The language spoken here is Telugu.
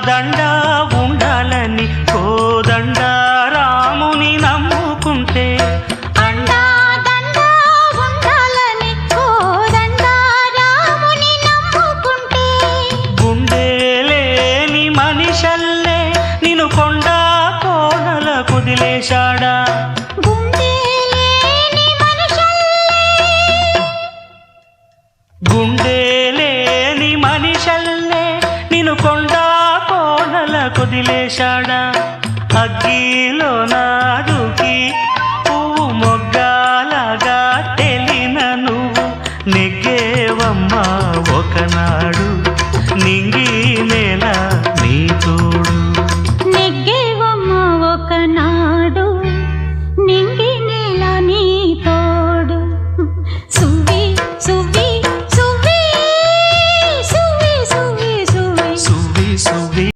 దండ ఉండాలని కోదండ రాముని నమ్ముకుంటే అండా దండ ఉండాలని కోదండ రాముని నమ్ముకుంటే గుండె లేని మనిషల్లే నిన్ను కొండ కోనల కుదిలేశాడా గుండె లేని మనుషుల్లే గుండె లేని మనిషల్లే నిన్ను కొండ కోనల కుదిలేశాడా అగ్గిలో నాదు